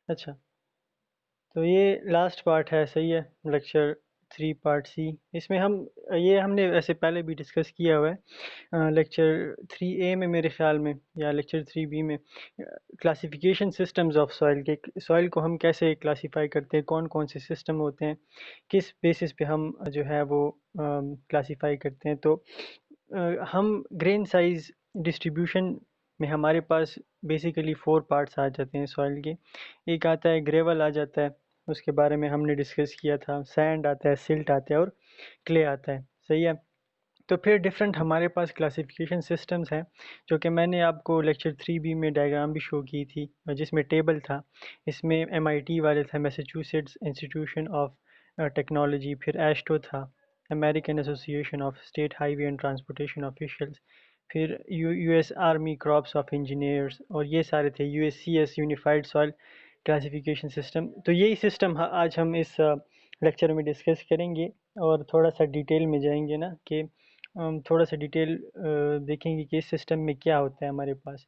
अच्छा, तो ये लास्ट पार्ट है, सही है, लेक्चर 3 पार्ट सी। इसमें हम ये हमने वैसे पहले भी डिस्कस किया हुआ है लेक्चर 3A में मेरे ख़्याल में, या लेक्चर 3B में। क्लासिफिकेशन सिस्टम्स ऑफ सॉइल के, सॉइल को हम कैसे क्लासिफाई करते हैं, कौन कौन से सिस्टम होते हैं, किस बेसिस पे हम जो है वो क्लासिफाई करते हैं। तो हम ग्रेन साइज डिस्ट्रीब्यूशन में हमारे पास बेसिकली 4 पार्ट्स आ जाते हैं सॉइल के। एक आता है ग्रेवल आ जाता है, उसके बारे में हमने डिस्कस किया था। सैंड आता है, सिल्ट आता है और क्ले आता है, सही है। तो फिर डिफरेंट हमारे पास क्लासिफिकेशन सिस्टम्स हैं, जो कि मैंने आपको लेक्चर 3B में डायग्राम भी शो की थी, जिसमें टेबल था। इसमें MIT वाले थे, मैसाचुसेट्स इंस्टीट्यूशन ऑफ टेक्नोलॉजी, फिर एस्टो था, American association of state highway and transportation officials, फिर US army crops of engineers, और ये सारे थे USCS unified soil classification system. तो यही सिस्टम आज हम इस लेक्चर में डिस्कस करेंगे, और थोड़ा सा डिटेल में जाएंगे ना, कि हम थोड़ा सा डिटेल देखेंगे कि इस सिस्टम में क्या होता है हमारे पास।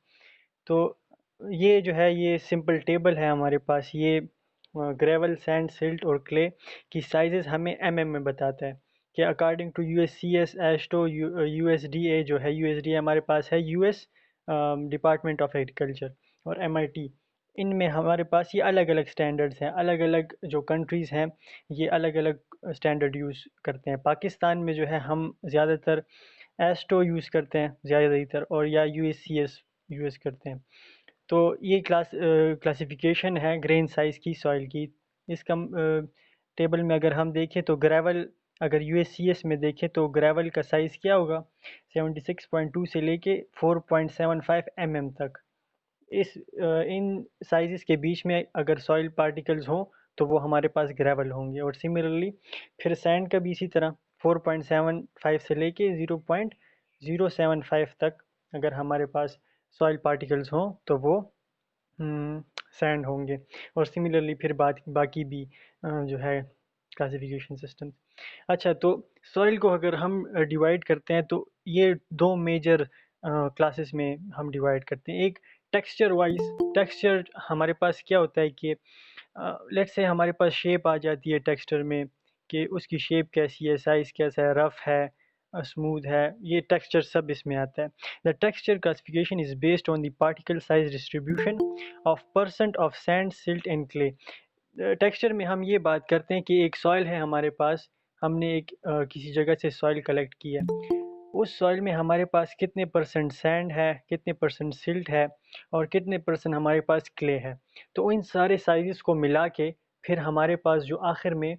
तो ये जो है, ये सिंपल टेबल है हमारे पास। ये ग्रेवल, सैंड, सिल्ट और क्ले की साइजेस हमें में बताता है, कि अकॉर्डिंग टू USCS एस्टो USDA जो है, USDA हमारे पास है, US डिपार्टमेंट ऑफ एग्रीकल्चर, और MIT। इनमें हमारे पास ये अलग अलग स्टैंडर्ड्स हैं। अलग अलग जो कंट्रीज़ हैं, ये अलग अलग स्टैंडर्ड यूज़ करते हैं। पाकिस्तान में जो है, हम ज़्यादातर एस्टो यूज़ करते हैं ज़्यादातर, और या USCS यूज़ करते हैं। तो ये क्लासिफिकेशन है ग्रेन साइज़ की सॉइल की। इसका टेबल में अगर हम देखें तो ग्रेवल, अगर USCS में देखें तो ग्रेवल का साइज़ क्या होगा, 76.2 से लेके 4.75 तक। इन साइज़ के बीच में अगर सॉइल पार्टिकल्स हों तो वो हमारे पास ग्रेवल होंगे। और सिमिलरली फिर सैंड का भी इसी तरह 4.75 से लेके 0.075 तक अगर हमारे पास सॉइल पार्टिकल्स हों तो वो सैंड होंगे। और सिमिलरली फिर बाकी भी जो है क्लासिफिकेशन सिस्टम। अच्छा, तो सॉइल को अगर हम डिवाइड करते हैं तो ये दो मेजर क्लासेस में हम डिवाइड करते हैं। एक टेक्सचर वाइज। टेक्सचर हमारे पास क्या होता है कि लेट्स से हमारे पास शेप आ जाती है टेक्सचर में, कि उसकी शेप कैसी है, साइज़ कैसा है, रफ़ है, स्मूथ है, ये टेक्सचर सब इसमें आता है। The texture classification is based on the particle size distribution of percent of sand, silt and clay. Texture में हम ये बात करते हैं कि एक सॉइल है हमारे पास, हमने एक किसी जगह से सॉइल कलेक्ट की है। उस सॉइल में हमारे पास कितने परसेंट सैंड है, कितने परसेंट सिल्ट है, और कितने परसेंट हमारे पास क्ले है। तो इन सारे साइज़ को मिला के फिर हमारे पास जो आखिर में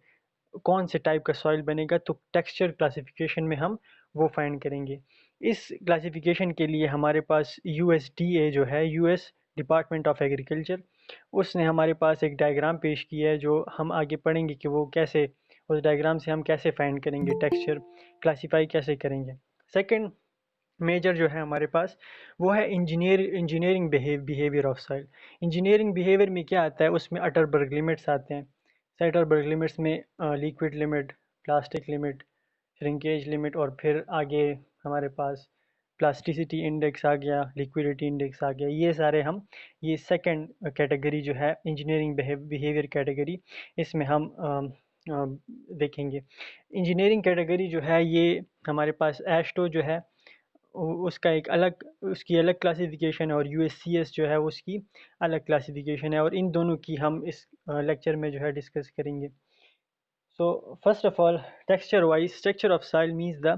कौन से टाइप का सॉइल बनेगा, तो टेक्सचर क्लासिफिकेशन में हम वो फाइंड करेंगे। इस क्लासिफिकेशन के लिए हमारे पास USDA जो है, US डिपार्टमेंट ऑफ एग्रीकल्चर, उसने हमारे पास एक डायग्राम पेश किया है, जो हम आगे पढ़ेंगे कि वो कैसे, उस डायग्राम से हम कैसे फाइंड करेंगे, टेक्सचर क्लासीफाई कैसे करेंगे। सेकंड मेजर जो है हमारे पास, वो है engineering behaviour of soil. Engineering behaviour में क्या आता है, उसमें अटरबर्ग लिमिट्स आते हैं। अटरबर्ग लिमिट्स में liquid limit, plastic limit, shrinkage limit, और फिर आगे हमारे पास प्लास्टिसिटी इंडेक्स आ गया, लिक्विडिटी इंडेक्स आ गया। ये सारे हम, ये सेकंड कैटेगरी जो है इंजीनियरिंग बिहेवियर कैटेगरी, इसमें हम देखेंगे। इंजीनियरिंग कैटेगरी जो है, ये हमारे पास एस्टो जो है, उसका एक अलग, उसकी अलग क्लासिफिकेशन है, और USCS जो है उसकी अलग क्लासिफिकेशन है, और इन दोनों की हम इस लेक्चर में जो है डिस्कस करेंगे। So first of all, texture wise, structure of soil means the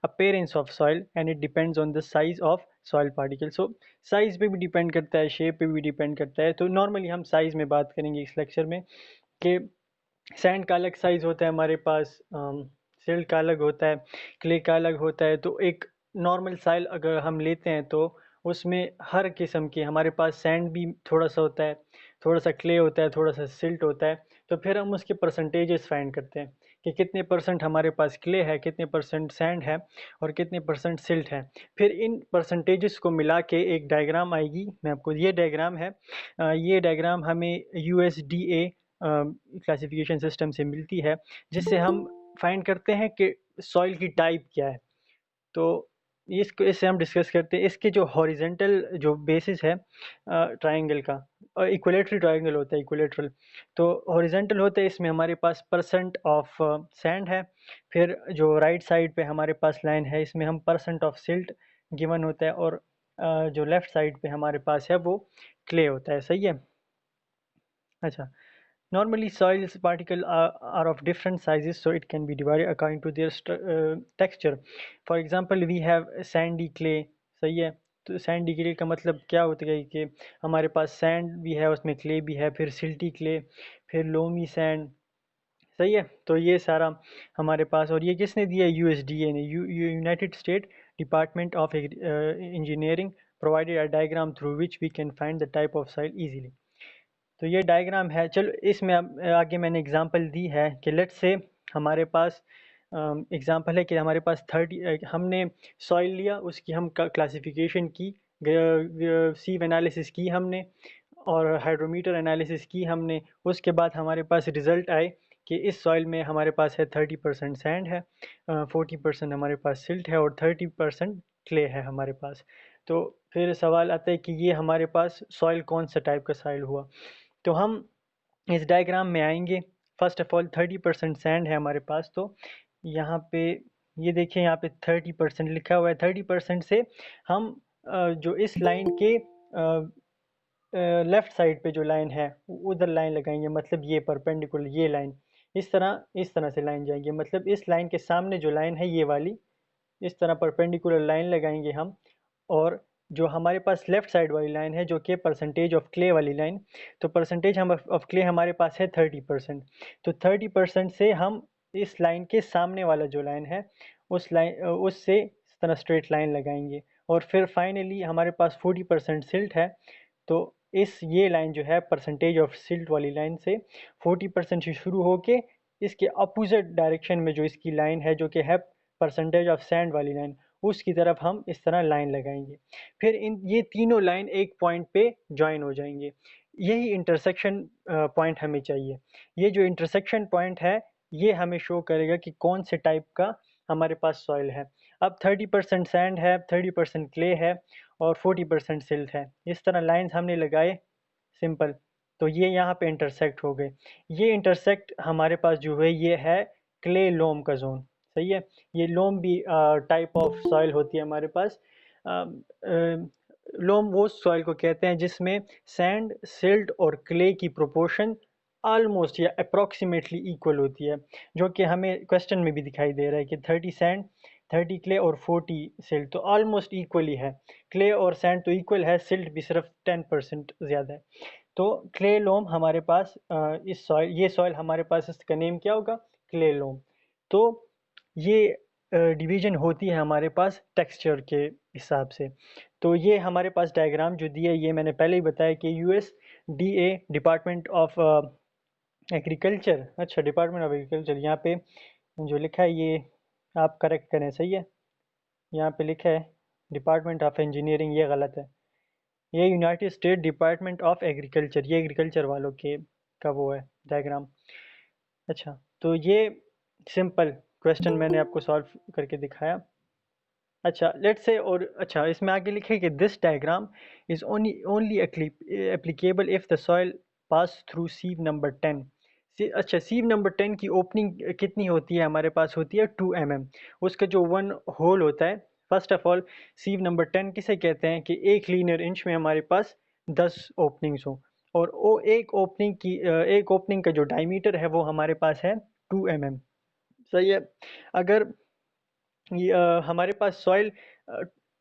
appearance of soil and it depends on the size of soil particle. So size पे भी depend करता है, shape पे भी depend करता है। तो normally हम size में बात करेंगे इस lecture में, कि सैंड का अलग साइज़ होता है हमारे पास, सिल्ट का अलग होता है, क्ले का अलग होता है। तो एक नॉर्मल सॉइल अगर हम लेते हैं तो उसमें हर किस्म के हमारे पास सैंड भी थोड़ा सा होता है, थोड़ा सा क्ले होता है, थोड़ा सा सिल्ट होता है। तो फिर हम उसके परसेंटेजेस फाइंड करते हैं, कि कितने परसेंट हमारे पास क्ले है, कितने परसेंट सैंड है, और कितने परसेंट सिल्ट है। फिर इन परसेंटेजेस को मिला के एक डायग्राम आएगी। मैं आपको, ये डायग्राम है, ये डायग्राम हमें USDA क्लासिफिकेशन सिस्टम से मिलती है, जिससे हम फाइंड करते हैं कि सॉइल की टाइप क्या है। तो इसको इससे हम डिस्कस करते हैं इसके जो हॉरिजेंटल जो बेसिस है ट्रायंगल का, और इक्विलेटरल ट्रायंगल होता है इक्विलेटरल। तो हॉरिजेंटल होता है इसमें हमारे पास परसेंट ऑफ सैंड है, फिर जो राइट साइड पे हमारे पास लाइन है इसमें हम परसेंट ऑफ सिल्ट गिवन होता है, और जो लेफ्ट साइड पे हमारे पास है वो क्ले होता है। सही है। अच्छा, normally soils particle are of different sizes, so it can be divided according to their texture. For example, we have sandy clay. सही है। तो सैंडी क्ले का मतलब क्या होता है कि हमारे पास सैंड भी है, उसमें क्ले भी है, फिर सिल्टी क्ले, फिर लोमी सैंड। सही है। तो ये सारा हमारे पास, और ये किसने दिया? यूएसडीए ने, united state department of engineering provided a diagram through which we can find the type of soil easily. तो ये डायग्राम है। चलो इसमें आगे मैंने एग्जांपल दी है कि लेट्स से हमारे पास एग्जांपल है कि हमारे पास 30 हमने सॉइल लिया, उसकी हम क्लासिफिकेशन की, सीव एनालिसिस की हमने, और हाइड्रोमीटर एनालिसिस की हमने। उसके बाद हमारे पास रिज़ल्ट आए कि इस सॉइल में हमारे पास है 30% सैंड है, 40% हमारे पास सिल्ट है, और 30% क्ले है हमारे पास। तो फिर सवाल आता है कि ये हमारे पास सॉइल कौन सा टाइप का सॉइल हुआ। तो हम इस डायग्राम में आएंगे। फर्स्ट ऑफ ऑल 30% सैंड है हमारे पास, तो यहाँ पे ये देखिए, यहाँ पे 30% लिखा हुआ है। 30% से हम जो इस लाइन के लेफ्ट साइड पे जो लाइन है उधर लाइन लगाएंगे, मतलब ये परपेंडिकुलर ये लाइन, इस तरह से लाइन जाएंगे, मतलब इस लाइन के सामने जो लाइन है ये वाली, इस तरह परपेंडिकुलर लाइन लगाएंगे हम। और जो हमारे पास लेफ्ट साइड वाली लाइन है जो कि परसेंटेज ऑफ क्ले वाली लाइन, तो परसेंटेज हम ऑफ क्ले हमारे पास है 30%। तो 30% से हम इस लाइन के सामने वाला जो लाइन है उस लाइन उससे इस तरह स्ट्रेट लाइन लगाएंगे। और फिर फाइनली हमारे पास 40% सिल्ट है, तो इस ये लाइन जो है परसेंटेज ऑफ सिल्ट वाली लाइन से 40% से शुरू होके इसके अपोजिट डायरेक्शन में जो इसकी लाइन है जो कि है परसेंटेज ऑफ सैंड वाली लाइन, उसकी तरफ हम इस तरह लाइन लगाएंगे। फिर इन ये तीनों लाइन एक पॉइंट पे ज्वाइन हो जाएंगे। यही इंटरसेक्शन पॉइंट हमें चाहिए। ये जो इंटरसेक्शन पॉइंट है ये हमें शो करेगा कि कौन से टाइप का हमारे पास सॉइल है। अब 30% सैंड है, 30% क्ले है, और 40% सिल्ट है। इस तरह लाइंस हमने लगाए, सिंपल। तो ये यहाँ पे इंटरसेक्ट हो गए। ये इंटरसेक्ट हमारे पास जो है ये है क्ले लोम का जोन। सही है। ये लोम भी टाइप ऑफ सॉइल होती है हमारे पास। लोम वो सॉइल को कहते हैं जिसमें सैंड, सिल्ट और क्ले की प्रोपोर्शन ऑलमोस्ट या अप्रॉक्सीमेटली इक्वल होती है, जो कि हमें क्वेश्चन में भी दिखाई दे रहा है कि 30 सैंड, 30 क्ले और 40 सिल्ट, तो ऑलमोस्ट इक्वली है। क्ले और सैंड तो इक्वल है, सिल्ट भी सिर्फ 10% ज़्यादा है। तो क्ले लोम हमारे पास इस सॉइल, ये सॉइल हमारे पास, इसका नेम क्या होगा? क्ले लोम। तो ये डिवीजन होती है हमारे पास टेक्सचर के हिसाब से। तो ये हमारे पास डायग्राम जो दिया है ये मैंने पहले ही बताया कि यूएसडीए डिपार्टमेंट ऑफ एग्रीकल्चर, अच्छा डिपार्टमेंट ऑफ एग्रीकल्चर, यहाँ पे जो लिखा है ये आप करेक्ट करें। सही है। यहाँ पे लिखा है डिपार्टमेंट ऑफ इंजीनियरिंग, ये गलत है। ये United state department of agriculture, ये एग्रीकल्चर वालों के का वो है डायग्राम। अच्छा, तो ये सिंपल क्वेश्चन मैंने आपको सॉल्व करके दिखाया। अच्छा, लेट्स से, और अच्छा इसमें आगे लिखे कि this diagram is only applicable if the soil pass through sieve number 10। अच्छा, सीव नंबर 10 की ओपनिंग कितनी होती है? हमारे पास होती है 2 mm। उसका जो वन होल होता है, फर्स्ट ऑफ ऑल सीव नंबर 10 किसे कहते हैं कि एक लीनियर इंच में हमारे पास 10 ओपनिंग्स हो, और वो एक ओपनिंग का जो डायमीटर है वो हमारे पास है 2 mm। सही है। अगर ये हमारे पास सॉइल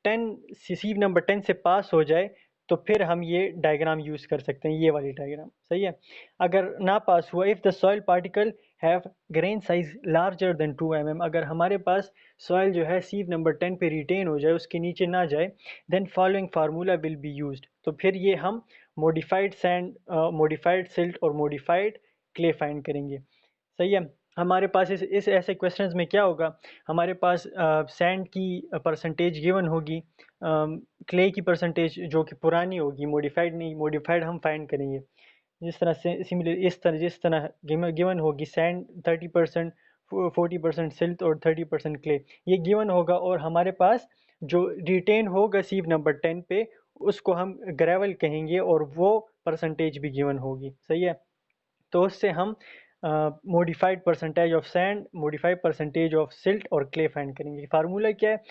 10 सीव नंबर 10 से पास हो जाए तो फिर हम ये डायग्राम यूज़ कर सकते हैं, ये वाली डायग्राम। सही है। अगर ना पास हुआ, if the soil particle have grain size larger than 2 mm, अगर हमारे पास सॉइल जो है सीव नंबर 10 पे रिटेन हो जाए, उसके नीचे ना जाए, then following formula will be used. तो फिर ये हम मॉडिफाइड सैंड, मॉडिफाइड सिल्ट और मॉडिफाइड क्ले फाइंड करेंगे। सही है। हमारे पास इस ऐसे क्वेश्चंस में क्या होगा, हमारे पास सैंड की परसेंटेज गिवन होगी, क्ले की परसेंटेज जो कि पुरानी होगी, मॉडिफाइड नहीं, मॉडिफाइड हम फाइंड करेंगे। जिस तरह से सिमिलर जिस तरह गिवन होगी सैंड 30%, 40% सिल्ट और 30% क्ले, ये गिवन होगा। और हमारे पास जो रिटेन होगा सीव नंबर 10 पे उसको हम ग्रेवल कहेंगे और वो परसेंटेज भी गिवन होगी, सही है। तो उससे हम modified percentage of sand, modified percentage of silt और क्ले फाइंड करेंगे। फार्मूला क्या है?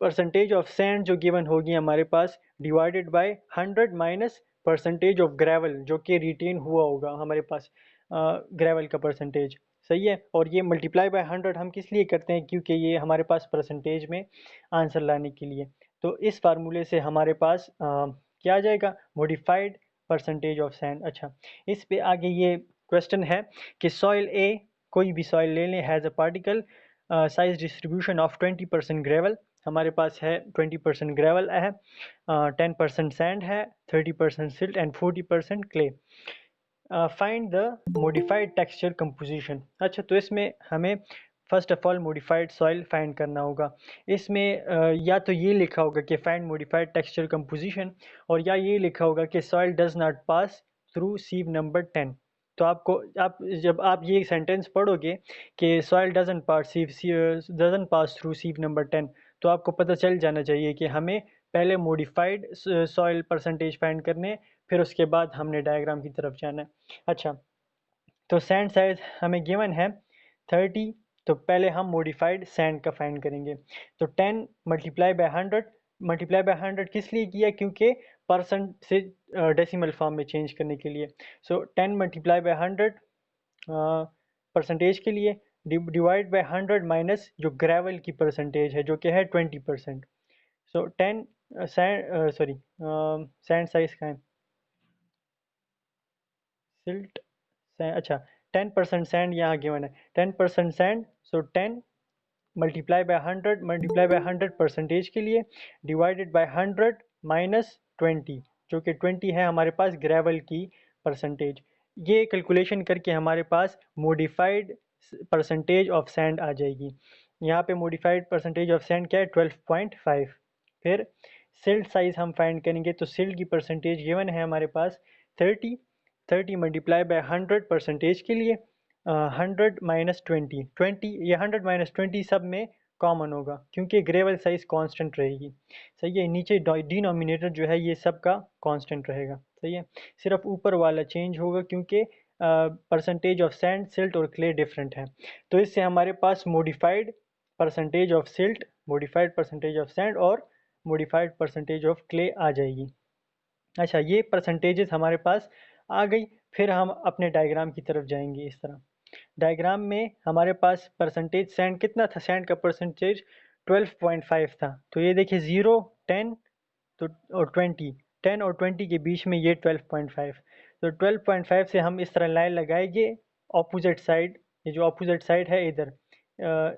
परसेंटेज ऑफ सैंड जो गिवन होगी हमारे पास divided by 100 minus percentage of gravel जो कि रिटेन हुआ होगा हमारे पास ग्रेवल का परसेंटेज, सही है। और ये मल्टीप्लाई बाय 100 हम किस लिए करते हैं? क्योंकि ये हमारे पास परसेंटेज में आंसर लाने के लिए। तो इस फार्मूले से हमारे पास क्या आ जाएगा? Modified percentage of sand. अच्छा, इस पे आगे ये क्वेश्चन है कि सॉइल ए, कोई भी सॉइल ले लें, has a particle size distribution of 20% gravel. हमारे पास है 20% ग्रेवल है, 10% सैंड है, 30% silt and 40% clay. Find the modified texture composition. अच्छा, तो इसमें हमें first of all modified soil find करना होगा। इसमें या तो ये लिखा होगा कि फाइंड मॉडिफाइड टेक्सचर कंपोजिशन, और या ये लिखा होगा कि soil does not pass through sieve number 10। तो आपको जब आप ये सेंटेंस पढ़ोगे कि soil doesn't pass through sieve number 10, तो आपको पता चल जाना चाहिए कि हमें पहले मॉडिफाइड सॉइल परसेंटेज फाइंड करने, फिर उसके बाद हमने डायग्राम की तरफ जाना है। अच्छा, तो सैंड साइज हमें गिवन है 30, तो पहले हम मॉडिफाइड सैंड का फाइंड करेंगे। तो 10 मल्टीप्लाई बाय 100, मल्टीप्लाई बाय 100 किस लिए किया? क्योंकि परसेंट से डेसिमल फॉर्म में चेंज करने के लिए। सो 10 मल्टीप्लाई बाय 100 परसेंटेज के लिए, डिवाइड बाय 100 माइनस जो ग्रेवल की परसेंटेज है जो कि है 20%। सो 10 सैंड साइज का है सिल्ट, अच्छा 10% सैंड यहाँ गिवन है, 10% sand. So 10 multiply by 100, multiply by 100 percentage के लिए, डिवाइडेड बाय 100 माइनस 20, जो कि 20 है हमारे पास ग्रेवल की परसेंटेज। ये कैलकुलेशन करके हमारे पास मॉडिफाइड परसेंटेज ऑफ सैंड आ जाएगी। यहाँ पे मॉडिफाइड परसेंटेज ऑफ सैंड क्या है? 12.5। फिर सिल्ट साइज हम फाइंड करेंगे, तो सिल्ट की परसेंटेज गिवन है हमारे पास 30, 30 मल्टीप्लाई बाय 100 परसेंटेज के लिए, 100 माइनस 20, ये 100 माइनस 20 सब में कॉमन होगा क्योंकि ग्रेवल साइज कांस्टेंट रहेगी, सही है। नीचे डिनोमिनेटर जो है ये सब का कांस्टेंट रहेगा, सही है। सिर्फ ऊपर वाला चेंज होगा क्योंकि परसेंटेज ऑफ सैंड, सिल्ट और क्ले डिफरेंट है। तो इससे हमारे पास modified percentage of silt, modified percentage of sand और मॉडिफाइड परसेंटेज ऑफ क्ले आ जाएगी। अच्छा, ये परसेंटेजेस हमारे पास आ गई। फिर हम अपने डायग्राम की तरफ जाएंगे। इस तरह डायग्राम में हमारे पास परसेंटेज सैंड कितना था? सैंड का परसेंटेज 12.5 था। तो ये देखिए 0, 10 तो और 20, 10 और 20 के बीच में ये 12.5। तो 12.5 से हम इस तरह लाइन लगाएंगे ऑपोजिट साइड, ये जो ऑपोजिट साइड है इधर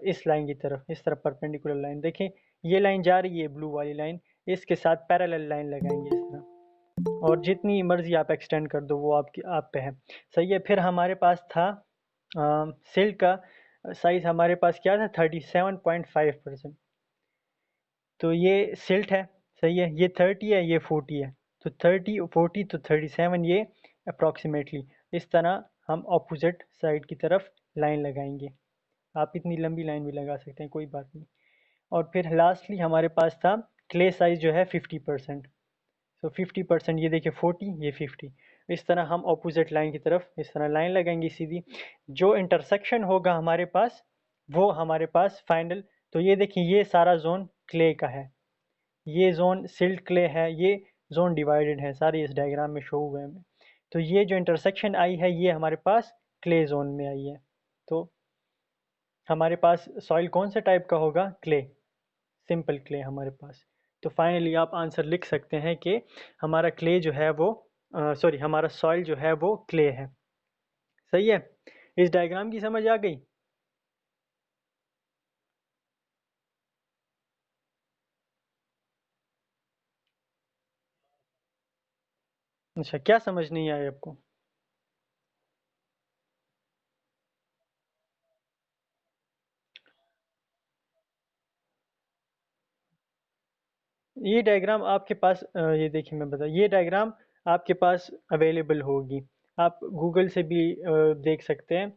इस लाइन की तरफ, इस तरफ परपेंडिकुलर लाइन। देखें ये लाइन जा रही है ब्लू वाली लाइन, इसके साथ पैरेलल लाइन लगाएंगे इस तरह, और जितनी मर्जी आप एक्सटेंड कर दो वो आपकी आप पे है, सही है। फिर हमारे पास था सिल्क का साइज हमारे पास क्या था? 37.5%। तो ये सिल्ट है, सही है। ये 30 है, ये 40 है। तो 30 40 तो 37 ये अप्रॉक्सीमेटली इस तरह हम ऑपोजिट साइड की तरफ लाइन लगाएंगे। आप इतनी लंबी लाइन भी लगा सकते हैं, कोई बात नहीं। और फिर लास्टली हमारे पास था क्ले साइज जो है 50%। सो 50%, ये देखिए 40, ये 50। इस तरह हम ऑपोजिट लाइन की तरफ इस तरह लाइन लगाएंगे सीधी। जो इंटरसेक्शन होगा हमारे पास वो हमारे पास फाइनल, तो ये देखिए ये सारा जोन क्ले का है, ये जोन सिल्ट क्ले है, ये जोन डिवाइडेड है, सारे इस डायग्राम में शो हुए हैं। तो ये जो इंटरसेक्शन आई है ये हमारे पास क्ले जोन में आई है। तो हमारे पास सॉइल कौन से टाइप का होगा? क्ले, सिंपल क्ले हमारे पास। तो फाइनली आप आंसर लिख सकते हैं कि हमारा क्ले जो है वो सॉरी हमारा सॉइल जो है वो क्ले है, सही है। इस डायग्राम की समझ आ गई? अच्छा, क्या समझ नहीं आई आपको? ये डायग्राम आपके पास ये देखिए मैं बता, ये डायग्राम आपके पास अवेलेबल होगी, आप गूगल से भी देख सकते हैं।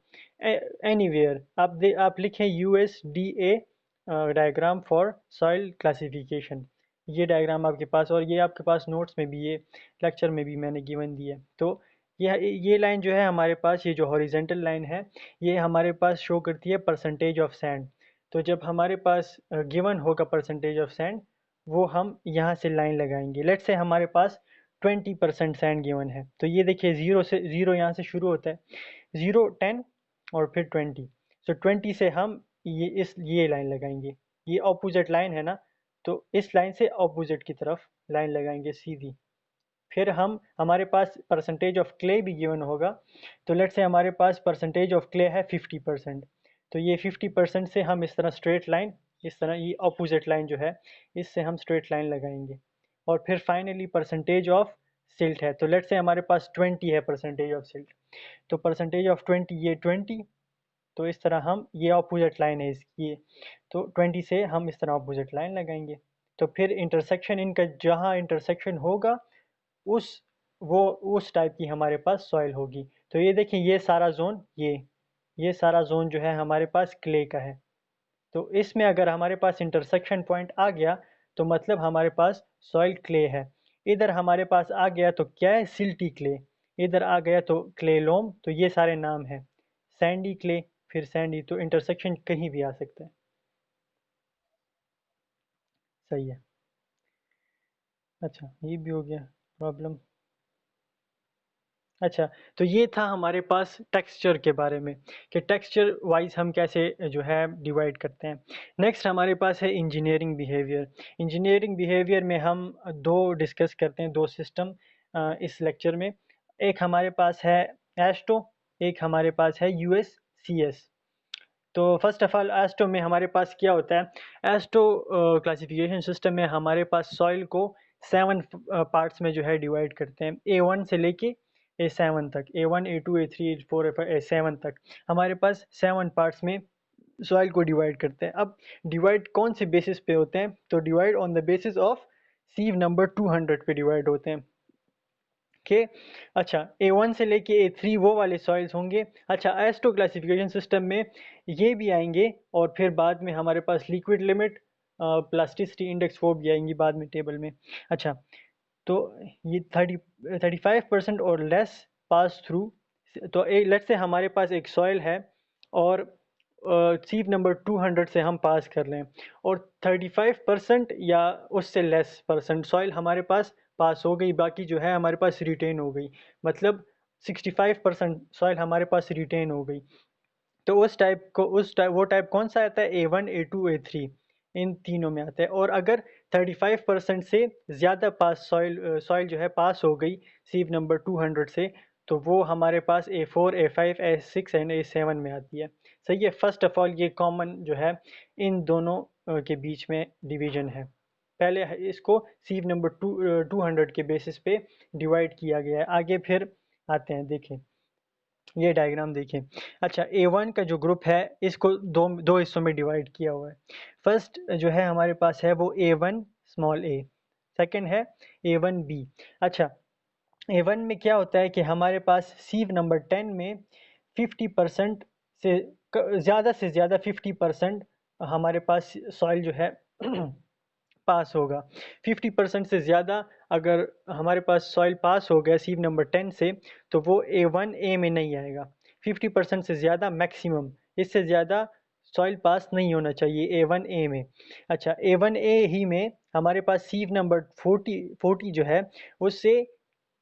एनीवेयर आप लिखें USDA diagram for soil classification. ये डायग्राम आपके पास, और ये आपके पास नोट्स में भी, ये लेक्चर में भी मैंने गिवन दी है। तो ये लाइन जो है हमारे पास, ये जो हॉरिजेंटल लाइन है, ये हमारे पास शो करती है परसेंटेज ऑफ सैंड। तो जब हमारे पास गिवन होगा परसेंटेज ऑफ सैंड, वो हम यहाँ से लाइन लगाएंगे। लेट्स से हमारे पास 20% सैंड गिवन है, तो ये देखिए ज़ीरो यहाँ से शुरू होता है, 0, 10 और फिर 20। सो 20 से हम ये लाइन लगाएंगे। ये ऑपोजिट लाइन है ना, तो इस लाइन से ऑपोजिट की तरफ लाइन लगाएंगे सीधी। फिर हमारे पास परसेंटेज ऑफ क्ले भी गिवन होगा। तो लेट्स से हमारे पास परसेंटेज ऑफ क्ले है 50%। तो ये 50% से हम इस तरह स्ट्रेट लाइन, इस तरह ये ऑपोजिट लाइन जो है, इससे हम स्ट्रेट लाइन लगाएंगे। और फिर फाइनली परसेंटेज ऑफ सिल्ट है। तो लेट्स से हमारे पास 20 है परसेंटेज ऑफ सिल्ट। तो परसेंटेज ऑफ 20, ये 20। तो इस तरह हम, ये ऑपोजिट लाइन है इसकी, तो 20 से हम इस तरह ऑपोजिट लाइन लगाएंगे। तो फिर इंटरसेक्शन इनका, जहाँ इंटरसेक्शन होगा उस वो उस टाइप की हमारे पास सॉइल होगी। तो ये देखिए, ये सारा जोन, ये सारा जोन जो है हमारे पास क्ले का है। तो इसमें अगर हमारे पास इंटरसेक्शन पॉइंट आ गया, तो मतलब हमारे पास सॉइल क्ले है। इधर हमारे पास आ गया तो क्या है, सिल्टी क्ले। इधर आ गया तो क्ले लोम। तो ये सारे नाम हैं। सैंडी क्ले, फिर सैंडी, तो इंटरसेक्शन कहीं भी आ सकता है। सही है। अच्छा, ये भी हो गया प्रॉब्लम। अच्छा, तो ये था हमारे पास टेक्सचर के बारे में, कि टेक्सचर वाइज हम कैसे जो है डिवाइड करते हैं। नेक्स्ट हमारे पास है इंजीनियरिंग बिहेवियर। इंजीनियरिंग बिहेवियर में हम दो डिस्कस करते हैं, दो सिस्टम इस लेक्चर में। एक हमारे पास है एस्टो, एक हमारे पास है यूएससीएस। तो फर्स्ट ऑफ ऑल एस्टो में हमारे पास क्या होता है, एस्टो क्लासिफिकेशन सिस्टम में हमारे पास सॉइल को 7 पार्ट्स में जो है डिवाइड करते हैं। A1 से लेके A7 तक, A1, A2, A3, A4, A5, A7 तक हमारे पास 7 पार्ट्स में सॉइल को डिवाइड करते हैं। अब डिवाइड कौन से बेसिस पे होते हैं, तो divide on the basis of sieve number 200 पे डिवाइड होते हैं। के अच्छा, A1 से लेके A3 वो वाले सॉइल्स होंगे। अच्छा, एस्टो क्लासिफिकेशन सिस्टम में ये भी आएंगे, और फिर बाद में हमारे पास लिक्विड लिमिट, प्लास्टिसिटी इंडेक्स, वो भी आएंगी बाद में टेबल में। अच्छा, तो ये 35% और लेस पास थ्रू। तो लेट्स से हमारे पास एक सॉइल है, और सीव नंबर 200 से हम पास कर लें, और 35% या उससे लेस परसेंट सॉइल हमारे पास हो गई, बाकी जो है हमारे पास रिटेन हो गई। मतलब 65% सॉइल हमारे पास रिटेन हो गई। तो वो टाइप कौन सा आता है, A1, A2, A3, इन तीनों में आता है। और अगर 35% से ज़्यादा पास सॉइल जो है पास हो गई सीव नंबर 200 से, तो वो हमारे पास A4, A5, A6 and A7 में आती है। सही है। फर्स्ट ऑफ ऑल ये कॉमन जो है इन दोनों के बीच में डिवीजन है। पहले इसको सीव नंबर 200 के बेसिस पे डिवाइड किया गया है। आगे फिर आते हैं, देखें ये डायग्राम देखें। अच्छा, A1 का जो ग्रुप है, इसको दो दो हिस्सों में डिवाइड किया हुआ है। फर्स्ट जो है हमारे पास है वो A1 स्मॉल a, सेकंड है A1B। अच्छा, A1 में क्या होता है कि हमारे पास सीव नंबर 10 में 50% से ज़्यादा 50% हमारे पास सॉइल जो है पास होगा। 50% से ज़्यादा अगर हमारे पास सॉइल पास हो गया सीव नंबर 10 से, तो वो A1A में नहीं आएगा। 50% से ज़्यादा मैक्सिमम, इससे ज़्यादा सॉइल पास नहीं होना चाहिए A1A में। अच्छा, A1A ही में हमारे पास सीव नंबर 40 जो है, उससे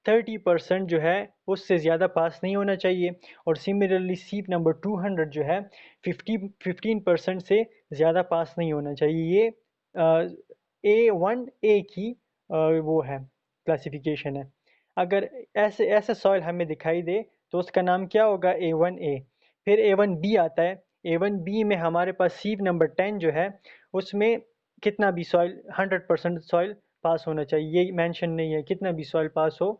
30% जो है उससे ज़्यादा पास नहीं होना चाहिए। और सिमिलरली सीव नंबर 200 जो है 15% से ज़्यादा पास नहीं होना चाहिए। ये A1A की वो है, क्लासिफिकेशन है। अगर ऐसे ऐसा सॉइल हमें दिखाई दे, तो उसका नाम क्या होगा, A1A। फिर A1B आता है। A1B में हमारे पास सीव नंबर 10 जो है, उसमें कितना भी सॉइल, 100% सॉइल पास होना चाहिए। ये मेंशन नहीं है कितना भी सॉइल पास हो।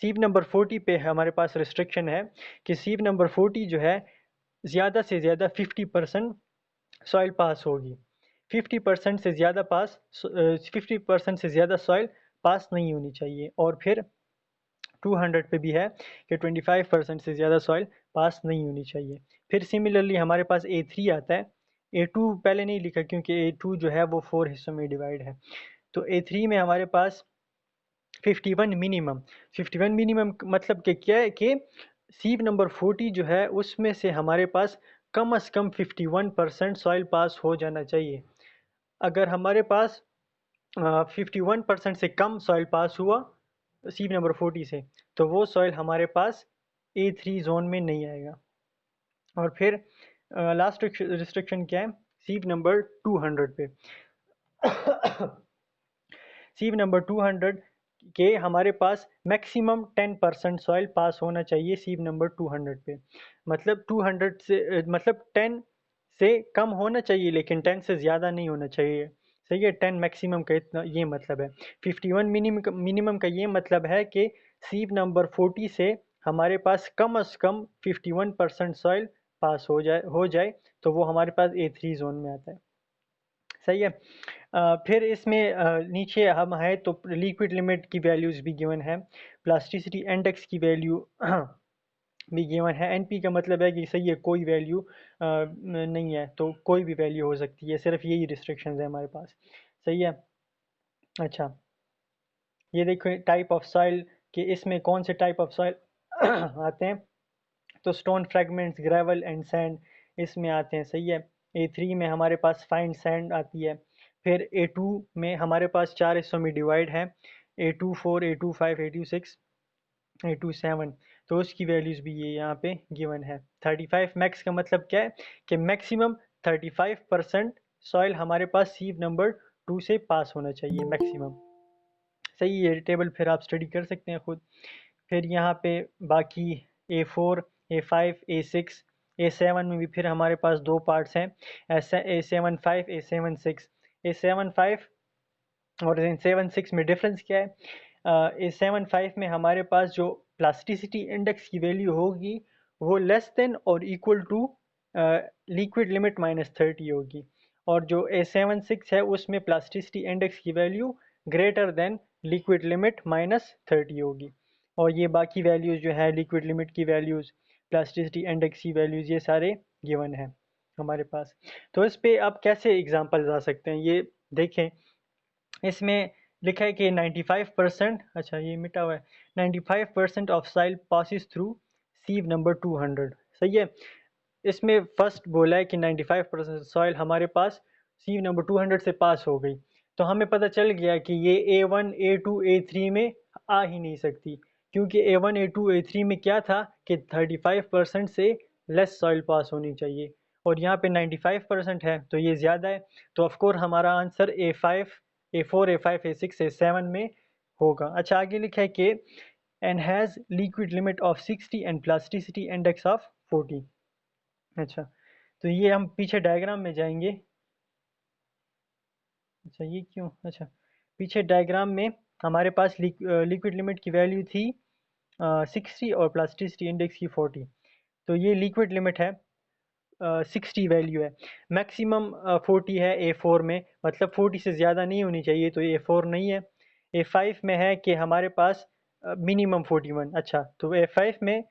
सीव नंबर 40 पे हमारे पास रिस्ट्रिक्शन है कि सीव नंबर 40 जो है, ज़्यादा से ज़्यादा 50% सॉइल पास होगी। 50% से ज़्यादा 50% से ज़्यादा सॉइल पास नहीं होनी चाहिए। और फिर 200 पे भी है कि 25% से ज़्यादा सॉइल पास नहीं होनी चाहिए। फिर सिमिलरली हमारे पास A3 आता है। A2 पहले नहीं लिखा क्योंकि A2 जो है वो 4 हिस्सों में डिवाइड है। तो A3 में हमारे पास 51 मिनिमम, 51 मिनिमम मतलब कि क्या है कि सीव नंबर 40 जो है उसमें से हमारे पास कम से कम 51% सॉइल पास हो जाना चाहिए। अगर हमारे पास 51% से कम सॉइल पास हुआ सीव नंबर 40 से, तो वो सॉइल हमारे पास A3 जोन में नहीं आएगा। और फिर लास्ट रिस्ट्रिक्शन क्या है, सीव नंबर 200 पे। सीव नंबर 200 के हमारे पास मैक्सिमम 10% सॉइल पास होना चाहिए सीव नंबर 200 पे। मतलब 200 से मतलब 10 से कम होना चाहिए लेकिन 10 से ज़्यादा नहीं होना चाहिए। सही है, 10 मैक्सिमम का इतना ये मतलब है। 51 मिनिमम का ये मतलब है कि सीव नंबर 40 से हमारे पास कम से कम 51% सॉइल पास हो जाए तो वो हमारे पास A3 जोन में आता है। सही है। फिर इसमें नीचे हम है तो लिक्विड लिमिट की वैल्यूज़ भी गिवन है, प्लास्टिसिटी इंडेक्स की वैल्यू भी गिवन है। एनपी का मतलब है कि सही है कोई वैल्यू नहीं है तो कोई भी वैल्यू हो सकती है, सिर्फ यही रिस्ट्रिक्शंस है हमारे पास। सही है। अच्छा, ये देखो टाइप ऑफ सॉइल कि इसमें कौन से टाइप ऑफ सॉइल आते हैं। तो stone fragments, gravel and sand इसमें आते हैं। सही है। A3 में हमारे पास फाइन सैंड आती है। फिर A2 में हमारे पास 4 हिस्सों में डिवाइड है, A2 4, A2 5, A2 6, A2 7। तो उसकी वैल्यूज़ भी ये यहाँ पे गिवन है। 35 मैक्स का मतलब क्या है कि मैक्सिमम 35% सॉइल हमारे पास सीव नंबर 2 से पास होना चाहिए मैक्सिमम। सही है, टेबल फिर आप स्टडी कर सकते हैं खुद। फिर यहाँ पे बाकी A4, A5, A6, A7 में भी फिर हमारे पास दो पार्ट्स हैं, A75, A76। A75 और A76 में डिफरेंस क्या है? A75 में हमारे पास जो प्लास्टिसिटी इंडेक्स की वैल्यू होगी वो लेस देन और इक्वल टू लिक्विड लिमिट -30 होगी, और जो A76 है उसमें प्लास्टिसिटी इंडेक्स की value greater than liquid limit -30 होगी। और ये बाकी वैल्यूज़ जो है लिक्विड लिमिट की वैल्यूज़, प्लास्टिसिटी इंडेक्स की वैल्यूज़, ये सारे गिवन है हमारे पास। तो इस पे आप कैसे एग्जांपल्स आ सकते हैं ये देखें। इसमें लिखा है कि 95%, अच्छा ये मिटा हुआ है, 95% of soil passes through sieve number 200। सही है। इसमें फर्स्ट बोला है कि 95% सॉइल हमारे पास सीव नंबर 200 से पास हो गई, तो हमें पता चल गया कि ये A1, A2, A3 में आ ही नहीं सकती, क्योंकि A1, A2, A3 में क्या था कि 35% से लेस सॉइल पास होनी चाहिए, और यहाँ पे 95% है तो ये ज़्यादा है। तो ऑफकोर्स हमारा answer A5, A4, A5, A6, A7 में होगा। अच्छा, आगे लिखा है कि and has liquid limit of 60 and plasticity index of 40। अच्छा, तो ये हम पीछे डायग्राम में जाएंगे। अच्छा, ये क्यों? अच्छा, पीछे डायग्राम में हमारे पास लिक्विड लिमिट की वैल्यू थी 60 और प्लास्टिसिटी इंडेक्स की 40। तो ये लिक्विड लिमिट है, 60 वैल्यू है। मैक्सिमम 40 है A4 में, मतलब 40 से ज़्यादा नहीं होनी चाहिए, तो ये A4 नहीं है। A5 में है कि हमारे पास मिनिमम 41। अच्छा, तो A5 में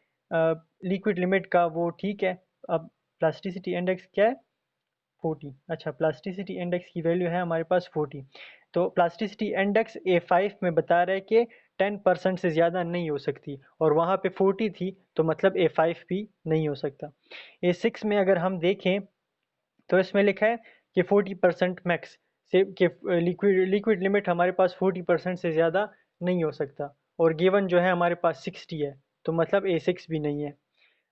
लिक्विड लिमिट का वो ठीक है। अब प्लास्टिसिटी इंडेक्स क्या है? 40। अच्छा, प्लास्टिसिटी इंडेक्स की वैल्यू है हमारे पास 40। तो प्लास्टिसिटी इंडेक्स A5 में बता रहा है कि 10% से ज़्यादा नहीं हो सकती, और वहाँ पे 40 थी तो मतलब A5 भी नहीं हो सकता। A6 में अगर हम देखें तो इसमें लिखा है कि 40% मैक्स से कि लिक्विड लिमिट हमारे पास 40% से ज़्यादा नहीं हो सकता, और गिवन जो है हमारे पास 60 है, तो मतलब A6 भी नहीं है।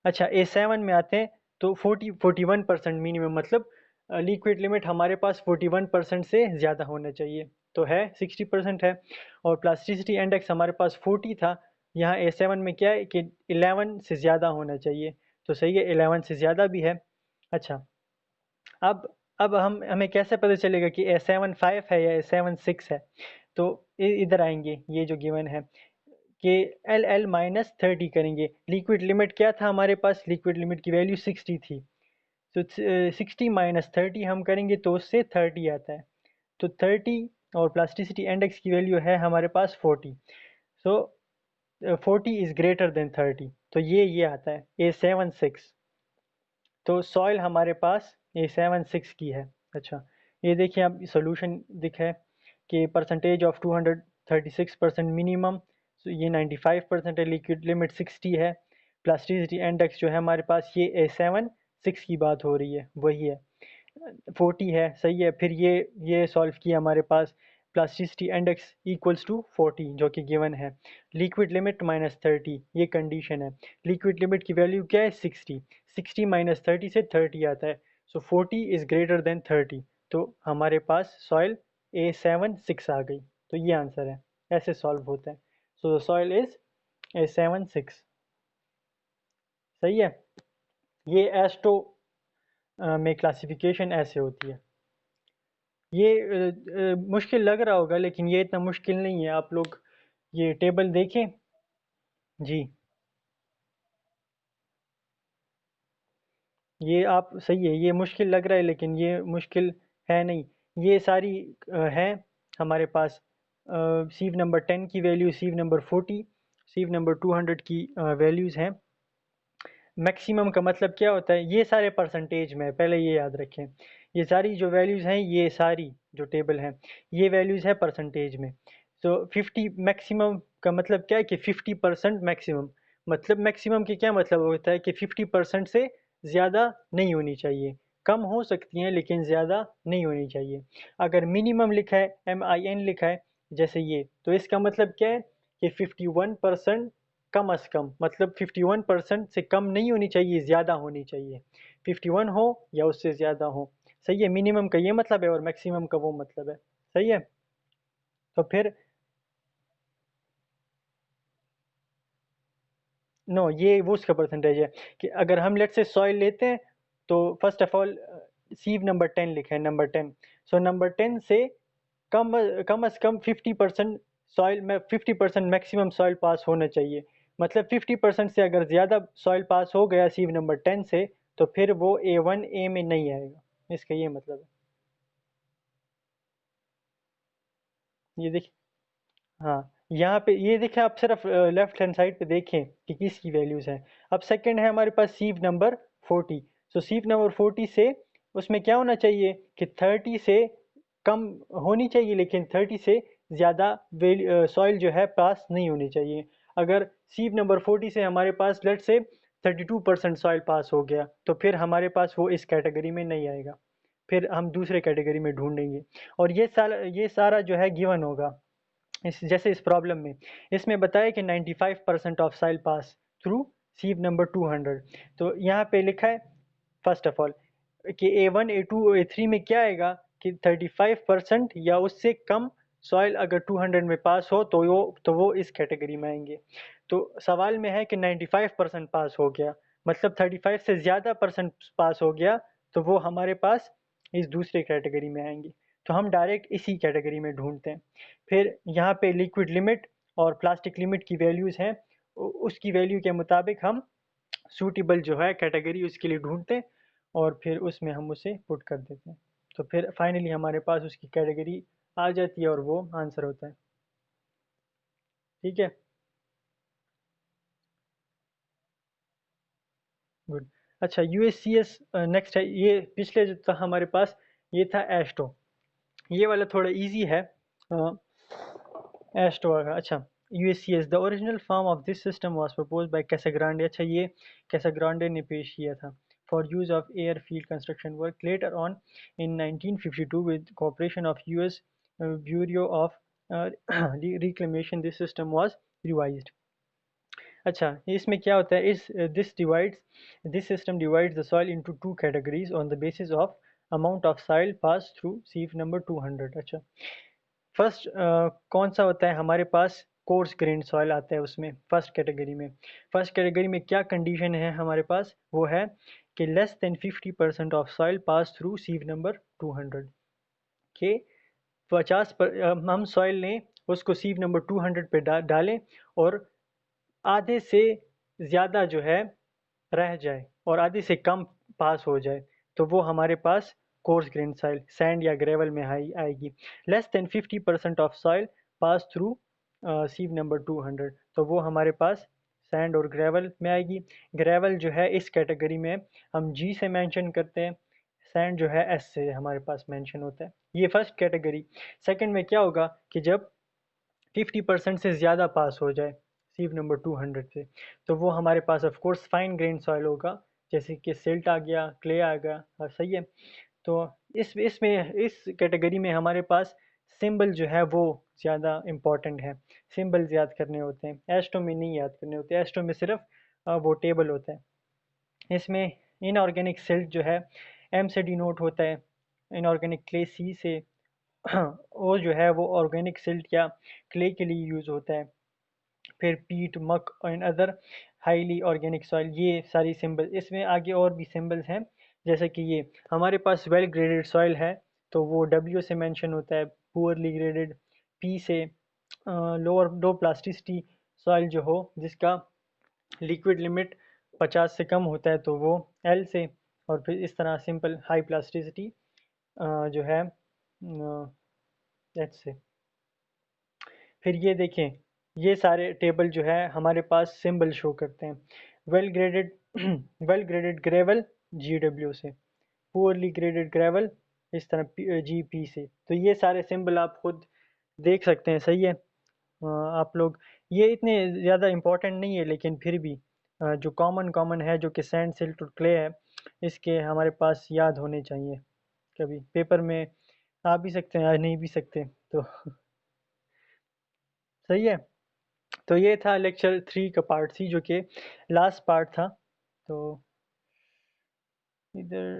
अच्छा, A7 में आते हैं तो 41% मिनिमम, मतलब लिक्विड लिमिट हमारे पास 41% से ज़्यादा होना चाहिए, तो है 60% है। और प्लास्टिसिटी इंडेक्स हमारे पास 40 था, यहाँ A7 में क्या है कि 11 से ज़्यादा होना चाहिए, तो सही है 11 से ज़्यादा भी है। अच्छा, अब हमें कैसे पता चलेगा कि A7 5 है या A7 6 है? तो इधर आएंगे, ये जो गिवन है कि एल एल -30 करेंगे। लिक्विड लिमिट क्या था हमारे पास? लिक्विड लिमिट की वैल्यू 60 थी, तो 60 -30 हम करेंगे तो उससे 30 आता है। तो 30 और प्लास्टिसिटी इंडेक्स की वैल्यू है हमारे पास 40। सो 40 इज़ ग्रेटर देन 30, तो ये आता है A7 6। तो सॉइल हमारे पास A7 6 की है। अच्छा, ये देखिए आप सोल्यूशन दिखा है कि परसेंटेज ऑफ 236% मिनिमम, तो ये 95% है, लिक्विड लिमिट 60 है, प्लास्टिसिटी इंडेक्स जो है हमारे पास ये A7 6 की बात हो रही है, वही है, 40 है, सही है। फिर ये सॉल्व किया हमारे पास, प्लास्टिसिटी इंडेक्स इक्वल्स टू 40 जो कि गिवन है, लिक्विड लिमिट -30 ये कंडीशन है, लिक्विड लिमिट की वैल्यू क्या है 60, 60 -30 से 30 आता है, सो 40 इज ग्रेटर देन 30, तो हमारे पास सॉइल A7 6 आ गई, तो ये आंसर है, ऐसे सॉल्व होता है। So the soil is A7 6, सही है। ये एस्टो में क्लासिफिकेशन ऐसे होती है। ये मुश्किल लग रहा होगा लेकिन ये इतना मुश्किल नहीं है, आप लोग ये टेबल देखें। जी, ये आप सही है, ये मुश्किल लग रहा है लेकिन ये मुश्किल है नहीं। ये सारी है हमारे पास, सीव नंबर 10 की वैल्यू, सीव नंबर 40, सीव नंबर 200 की वैल्यूज़ हैं। मैक्सिमम का मतलब क्या होता है, ये सारे परसेंटेज में, पहले ये याद रखें, ये सारी जो वैल्यूज़ हैं, ये सारी जो टेबल हैं, ये वैल्यूज़ है परसेंटेज में। तो 50 मैक्सिमम का मतलब क्या है कि 50% मैक्सिमम, मतलब मैक्सिमम की क्या मतलब होता है कि 50% से ज़्यादा नहीं होनी चाहिए, कम हो सकती हैं लेकिन ज़्यादा नहीं होनी चाहिए। अगर मिनिमम लिखा है, MIN लिखा है जैसे ये, तो इसका मतलब क्या है कि 51% कम अज़ कम, मतलब 51% से कम नहीं होनी चाहिए, ज़्यादा होनी चाहिए। 51 हो या उससे ज़्यादा हो, सही है। मिनिमम का ये मतलब है और मैक्सिमम का वो मतलब है, सही है। तो फिर नो, ये वो उसका परसेंटेज है कि अगर हम लेट्स से सॉइल लेते हैं, तो फर्स्ट ऑफ ऑल सीव नंबर 10 लिखा है, नंबर 10, सो नंबर 10 से कम कम अज़ कम 50% सॉइल में, 50% मैक्सिमम सॉइल पास होना चाहिए। मतलब 50% से अगर ज़्यादा सॉइल पास हो गया सीव नंबर 10 से, तो फिर वो A1 A में नहीं आएगा, इसका ये मतलब है। ये देखिए, हाँ, यहाँ पे ये देखिए, आप सिर्फ लेफ्ट हैंड साइड पे देखें कि किसकी वैल्यूज़ हैं। अब सेकंड है हमारे पास सीव नंबर 40, सो सीव नंबर 40 से उसमें क्या होना चाहिए कि 30 से कम होनी चाहिए लेकिन 30 से ज़्यादा सॉइल जो है पास नहीं होनी चाहिए। अगर सीव नंबर 40 से हमारे पास लेट से 32% सॉइल पास हो गया, तो फिर हमारे पास वो इस कैटेगरी में नहीं आएगा, फिर हम दूसरे कैटेगरी में ढूंढेंगे। और ये सारा जो है गिवन होगा, जैसे इस प्रॉब्लम में इसमें बताया कि 95% of soil pass through sieve number 200, तो यहाँ पे लिखा है फर्स्ट ऑफ ऑल कि A1 A2 A3 में क्या आएगा कि 35% या उससे कम सॉइल अगर 200 में पास हो तो वो इस कैटेगरी में आएंगे। तो सवाल में है कि 95% पास हो गया, मतलब 35 से ज़्यादा परसेंट पास हो गया, तो वो हमारे पास इस दूसरे कैटेगरी में आएंगे। तो हम डायरेक्ट इसी कैटेगरी में ढूंढते हैं। फिर यहाँ पे लिक्विड लिमिट और प्लास्टिक लिमिट की वैल्यूज़ हैं, उसकी वैल्यू के मुताबिक हम सूटेबल जो है कैटेगरी उसके लिए ढूंढते हैं और फिर उसमें हम उसे पुट कर देते हैं। तो फिर फाइनली हमारे पास उसकी कैटेगरी आ जाती है और वो आंसर होता है। ठीक है, गुड। अच्छा, USCS नेक्स्ट है, ये पिछले जो था हमारे पास, ये था एस्टो, ये वाला थोड़ा इजी है। एस्टो का, अच्छा, USCS the original form of this system was proposed by Casagrande, अच्छा ये कैसाग्रांडे ने पेश किया था, for use of airfield construction work later on in 1952 with cooperation of US bureau of reclamation, this system was revised. अच्छा, इसमें क्या होता है, इस this system divides the soil into two categories on the basis of amount of soil pass through sieve number 200। अच्छा, first कौन सा होता है हमारे पास, कोर्स ग्रेन्ड सॉइल आता है उसमें, फर्स्ट कैटेगरी में। फर्स्ट कैटेगरी में क्या कंडीशन है हमारे पास, वो है कि less than 50% of soil pass through sieve number 200 के 50 हम सॉइल लें, उसको सीव नंबर 200 पे डालें और आधे से ज़्यादा जो है रह जाए और आधे से कम पास हो जाए, तो वो हमारे पास कोर्स ग्रेन सॉइल सैंड या ग्रेवल में आएगी। Less than 50% of soil pass through sieve number 200, तो वो हमारे पास सैंड और ग्रेवल में आएगी। ग्रेवल जो है इस कैटेगरी में हम G से मेंशन करते हैं, सैंड जो है एस से हमारे पास मेंशन होता है। ये फर्स्ट कैटेगरी। सेकंड में क्या होगा कि जब 50% से ज़्यादा पास हो जाए सीव नंबर 200 से, तो वो हमारे पास of course fine grain soil होगा, जैसे कि सिल्ट आ गया, क्ले आ गया, और सही है। तो इस कैटेगरी में हमारे पास सिंबल जो है वो ज़्यादा इम्पोर्टेंट है। सिंबल्स याद करने होते हैं, एस्टो में नहीं याद करने होते। एस्टो में सिर्फ वो टेबल होता है। इसमें इनऑर्गेनिक सिल्ट जो है एम से डिनोट होता है, इनऑर्गेनिक क्ले सी से। वो जो है वो ऑर्गेनिक सिल्ट या क्ले के लिए यूज़ होता है। फिर पीट, मक and other highly organic soil, ये सारी सिंबल। इसमें आगे और भी सिंबल्स हैं, जैसे कि ये हमारे पास वेल ग्रेडेड सॉइल है तो वो डब्ल्यू से मेंशन होता है। पुअरली ग्रेडेड पी से। लोअर लो प्लास्टिसिटी सॉइल जो हो, जिसका लिक्विड लिमिट 50 से कम होता है, तो वो एल से। और फिर इस तरह सिंपल हाई प्लास्टिसिटी जो है एच से। फिर ये देखें, ये सारे टेबल जो है हमारे पास सिंबल शो करते हैं। Well graded well graded gravel जी डब्ल्यू से, पुअरली ग्रेडेड ग्रेवल इस तरह जी पी से। तो ये सारे सिंबल आप खुद देख सकते हैं, सही है। आप लोग, ये इतने ज़्यादा इम्पोर्टेंट नहीं है, लेकिन फिर भी जो कॉमन कॉमन है, जो कि सैंड, सिल्ट और क्ले है, इसके हमारे पास याद होने चाहिए। कभी पेपर में आ भी सकते हैं, आ नहीं भी सकते, तो सही है। तो ये था लेक्चर 3 का पार्ट सी, जो कि लास्ट पार्ट था। तो इधर